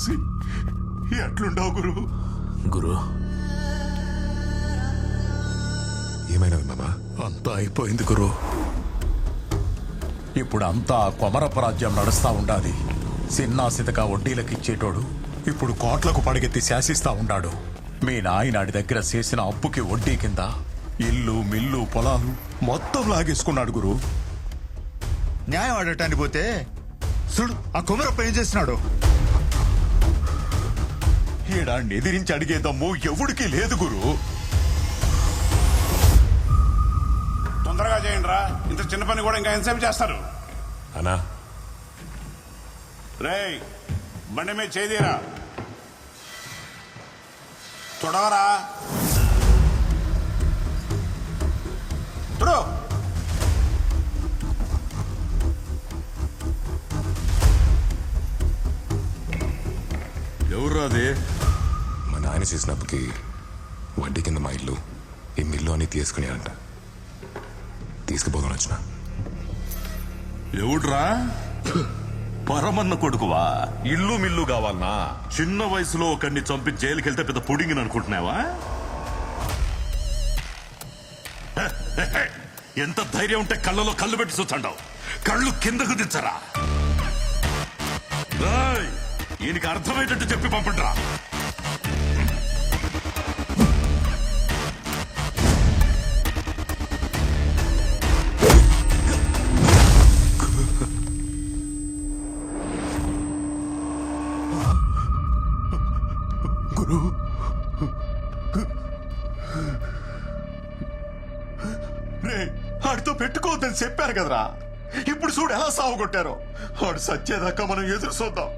చూసి ఎట్లుండవు గురు? గురు ఏమైనది మామా? అంతా అయిపోయింది గురు. ఇప్పుడు అంతా కొమరపు రాజ్యం నడుస్తా ఉండాది. సిన్నాసితగా వడ్డీలకు ఇచ్చేటోడు ఇప్పుడు కోట్లకు పడిగెత్తి శాసిస్తా ఉన్నాడు. మీ నాయనాడి దగ్గర చేసిన అప్పుకి వడ్డీ కింద ఇల్లు మిల్లు పొలాలు మొత్తం లాగేసుకున్నాడు గురు. న్యాయం ఆడటానికి పోతే చూడు ఆ కుమరప్ప ఏం చేస్తున్నాడు. ఈడాన్ని ఎదిరించి అడిగేదమ్ము ఎవడికి లేదు గురు. తొందరగా చేయండి రా, ఇంత చిన్న పని కూడా ఇంకా ఎంతసేపు చేస్తారు? అన్నా రేయ్ బండి మీద చేదిరా, చూడవరా చూడు. ఎవరు అది? మా నాయన చేసిన అప్పుకి వడ్డీ కింద మా ఇల్లు ఈ మిల్లు అని తీసుకుని అంట తీసుకుపోదాం వచ్చిన. ఎవడ్రా? పరమన్న కొడుకువా? ఇల్లు మిల్లు కావాలనా? చిన్న వయసులో ఒకడిని చంపి జైలుకి వెళ్తే పెద్ద పుడింగిని అనుకుంటున్నావా? ఎంత ధైర్యం ఉంటే కళ్ళలో కళ్ళు పెట్టి చూచండావు. కళ్ళు కిందకు దించరా. ఈయనకి అర్థమయ్యేటట్టు చెప్పి పంపండిరా. గురు రే ఆడితో పెట్టుకోవద్దని చెప్పారు కదరా. ఇప్పుడు చూడు ఎలా సాగు కొట్టారో. ఆడు సచ్చేదాకా మనం ఎదురు చూద్దాం,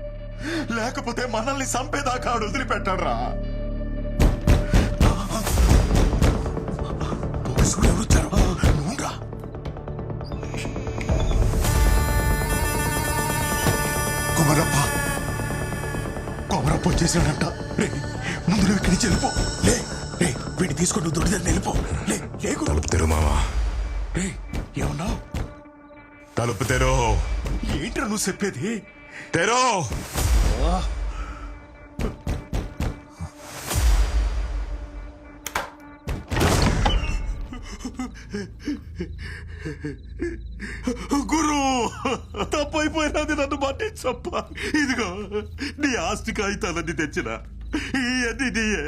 లేకపోతే మనల్ని చంపేదాకా ఆడు వదిలిపెట్టాడు రా. పోలీసులు ఎవరు వచ్చారు? నువ్వురా. కొమరప్ప వచ్చేసాడంట. రే ముందు నువ్వు ఇక్కడి నుంచి వెళ్ళిపో. లే రే వీడిని తీసుకొని నువ్వు దొడిదాన్ని వెళ్ళిపో. లే లేకు. తలుపు తెరు మామా. రే ఏమన్నావు? తలుపు తెరు. ఏంట్రా నువ్వు చెప్పేది? తెరు. గురు తప్పైపోయినది, నన్ను మన్నించప్ప. ఇదిగో నీ ఆస్తి కాగితాలన్నీ తెచ్చిన ఇవన్నీ నీయే,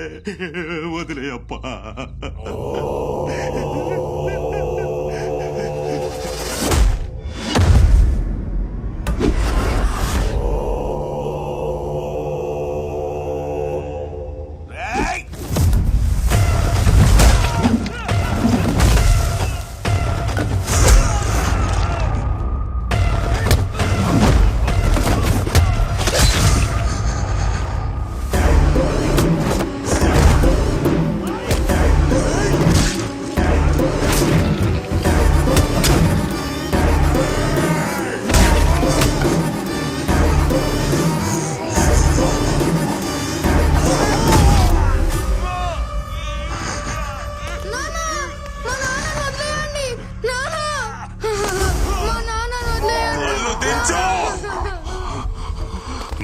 వదిలేయప్ప.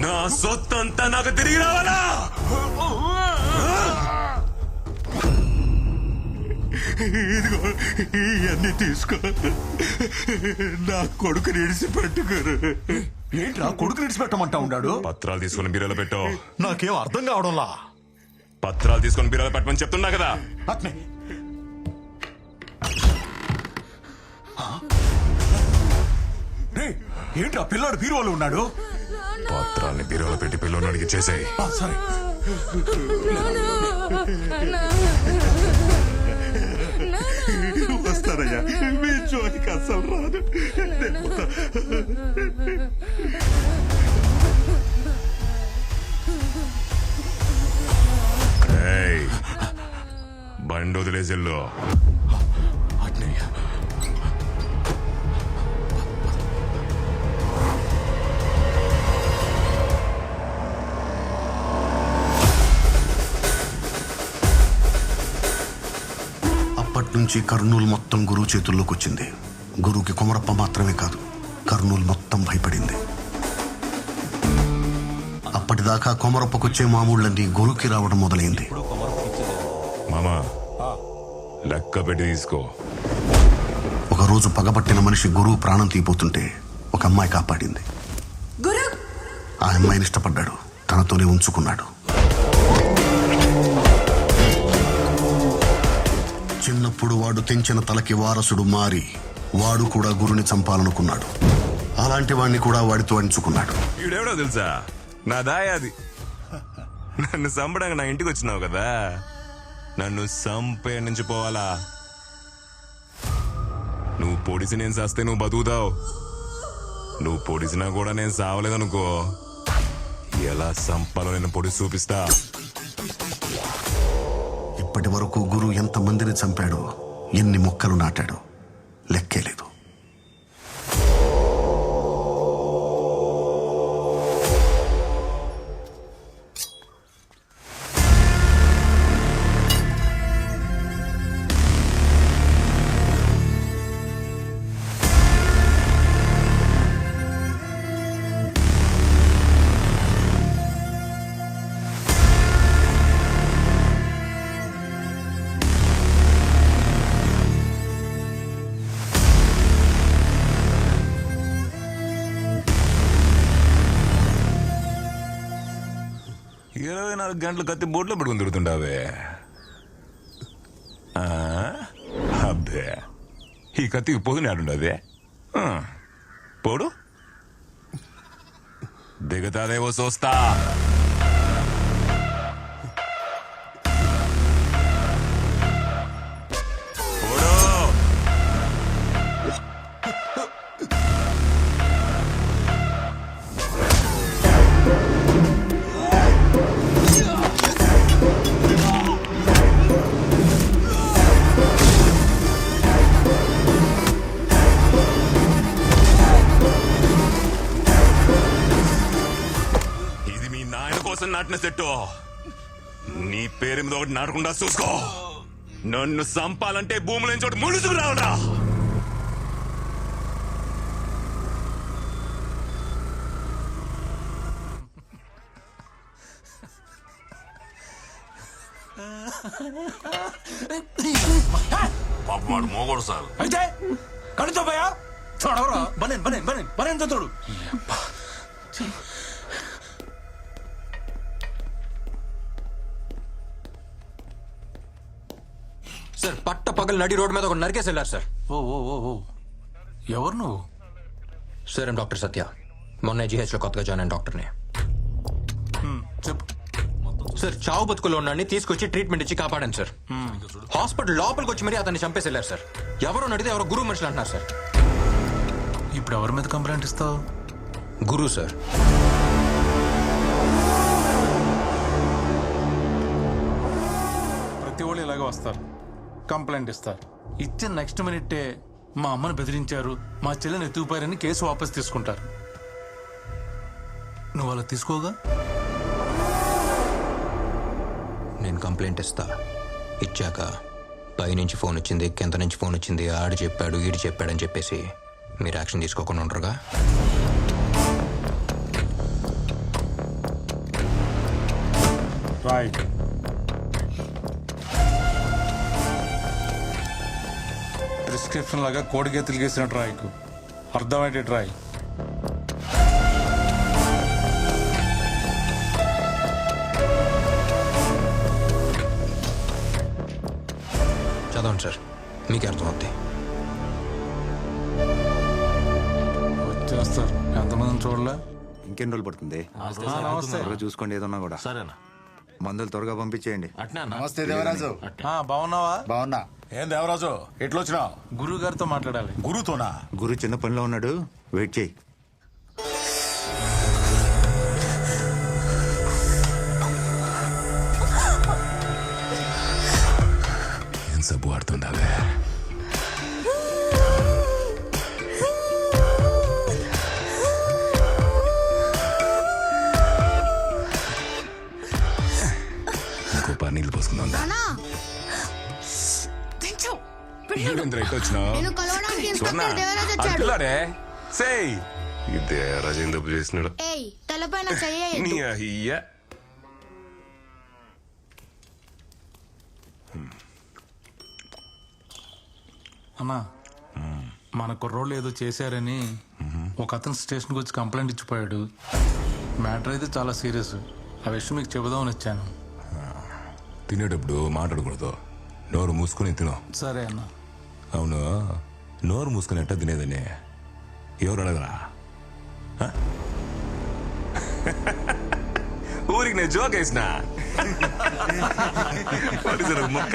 నా సొత్తంతా నాకు తిరిగి రావాలా? ఇదిగో ఇవన్నీ తీసుకో, నా కొడుకుని ఇడిచిపెట్టుకోరు. ఏంట్రా కొడుకుని ఇడిచిపెట్టమంటా ఉన్నాడు? పత్రాలు తీసుకుని బీరోలో పెట్టు. నాకేం అర్థం కావడంలా. పత్రాలు తీసుకుని బీరోలో పెట్టమని చెప్తున్నా కదా. అట్నే ఏంట్రా పిల్లాడు బీరువాలో ఉన్నాడు? పత్రాల్ని బీరోలో పెట్టి పిల్లోడికి ఇచ్చేసేయ్. సరే. వస్తారయ్యా, మీ జోలికి అసలు రాదు. బండి వదిలేసిల్లు. నుంచి కర్నూలు మొత్తం గురువు చేతుల్లోకి వచ్చింది. గురువుకి కొమరప్ప మాత్రమే కాదు, కర్నూలు మొత్తం భయపడింది. అప్పటిదాకా అప్పటిదాకా కొమరప్పకొచ్చే మామూళ్ళన్నీ గురుకి రావడం మొదలైంది. మామా లెక్క పెట్టి తీసుకో. ఒకరోజు పగబట్టిన మనిషి గురువు ప్రాణం తీపోతుంటే ఒక అమ్మాయి కాపాడింది. ఆ అమ్మాయిని ఇష్టపడ్డాడు, తనతోనే ఉంచుకున్నాడు. చిన్నప్పుడు వాడు తెంచిన తలకి వారసుడు మారి వాడు కూడా గురుని చంపాలనుకున్నాడు. అలాంటి వాడిని కూడా వాడితో అంచుకున్నాడు. ఈడెవడో తెలుసా, నా దాయాది. నన్ను చంపడానికి నా ఇంటికి వచ్చినావు కదా, నన్ను చంపే నుంచి పోవాలా? నువ్వు పొడిసి నేను చస్తే నువ్వు బతుకుతావు, నువ్వు పొడిసినా కూడా నేను సావలేదనుకో, ఎలా చంపాలో నేను పొడిసి చూపిస్తా. ఇప్పటి వరకు గురు ఎంతమందిని చంపాడో, ఎన్ని మొక్కలు నాటాడో లెక్కే లేదు. గంటలు కత్తి బోట్లో పెట్టుకుని తిరుగుతుంటావే. అబ్బే, ఈ కత్తికి పొదుని ఆడుండదే. పోడు దిగుతాదేవో చూస్తా. పోడు నాటిన సెట్టు, నీ పేరు మీద ఒకటి నాటకుండా చూసుకో. నన్ను చంపాలంటే భూముల నుంచి ఒకటి ముడుచుకు రావడా. పాపమాడు మోగోడు సార్. అయితే కడుతో పోయా చూడవరా, బనేన్ బనేన్ బనేన్ బనేన్ చూడు. సార్ పట్ట పగలు నడి రోడ్డు మీద ఒక నరికేసి వెళ్ళారు సార్. ఓ ఓ ఓ ఓ ఎవరు నువ్వు? సార్ డాక్టర్ సత్య, మొన్న జీహెచ్లో కొత్తగా జాయిన్ అయిన డాక్టర్ని. చెప్పు. సార్ చావు బతుకులో ఉన్నాడిని తీసుకొచ్చి ట్రీట్మెంట్ ఇచ్చి కాపాడాను సార్. హాస్పిటల్ లోపలికి వచ్చి మరీ అతన్ని చంపేసి వెళ్ళారు సార్. ఎవరో నడితే ఎవరో గురువు మనుషులు అంటున్నారు సార్. ఇప్పుడు ఎవరి మీద కంప్లైంట్ ఇస్తావు? గురువు సార్. ప్రతి వాళ్ళు ఇలాగే వస్తారు, కంప్లైంట్ ఇస్తారు. ఇచ్చిన నెక్స్ట్ మినిట్టే మా అమ్మని బెదిరించారు, మా చెల్లిని ఎత్తుకుపోయారని కేసు వాపస్ తీసుకుంటారు. నువ్వు అలా తీసుకోగా? నేను కంప్లైంట్ ఇస్తా. ఇచ్చాక పైనుంచి ఫోన్ వచ్చింది, కింద నుంచి ఫోన్ వచ్చింది, ఆడు చెప్పాడు ఈడు చెప్పాడని చెప్పేసి మీరు యాక్షన్ తీసుకోకుండా ఉండరుగా? రైట్. ప్రిస్క్రిప్షన్ లాగా కోడిగేతులు గీసిన ట్రాయ్కు అర్థమైతే ట్రాయ్. చదవండి సార్, మీకే అర్థమవుతాయి. వచ్చేస్తారు. ఎంతమందిని చూడలే? ఇంకెన్ని రోజులు పడుతుంది? నమస్తే. త్వరగా చూసుకోండి, ఏదన్నా కూడా. సరేనా? మందులు త్వరగా పంపించేయండి. నమస్తే దేవరాజు. బాగున్నావా? బాగున్నా. ఏం దేవరాజు ఎట్లొచ్చినావు? గురువు గారితో మాట్లాడాలి. గురుతోనా? గురు చిన్న పనిలో ఉన్నాడు, వెయిట్ చేయి. ఏం సబ్బు ఆడుతుండావే? ఇంకో పారు నీళ్ళు పోసుకుందాం. వచ్చినావు నేను కలవడానికి స్వర్ణ ఇన్స్పెక్టర్ దేవరాజ్ వచ్చాడు. అట్లాడే సేయ్ ఇదే రాజేంద్ర తప్పు చేసినాడు ఏయ్ తలపైన చెయ్యి నీ అయ్యా అన్నా మన కుర్రోళ్ళు ఏదో చేశారని ఒక అతను స్టేషన్కి వచ్చి కంప్లైంట్ ఇచ్చిపోయాడు. మ్యాటర్ అయితే చాలా సీరియస్. ఆ విషయం మీకు చెబుదామని వచ్చాను. తినేటప్పుడు మాట్లాడకూడదు, నోరు మూసుకుని తిను. సరే అన్న. అవును, నోరు మూసుకుని ఎట్ట తినేదని ఎవరు అడగరా? ఊరికి నేను జోక్ వేసిన మొక్క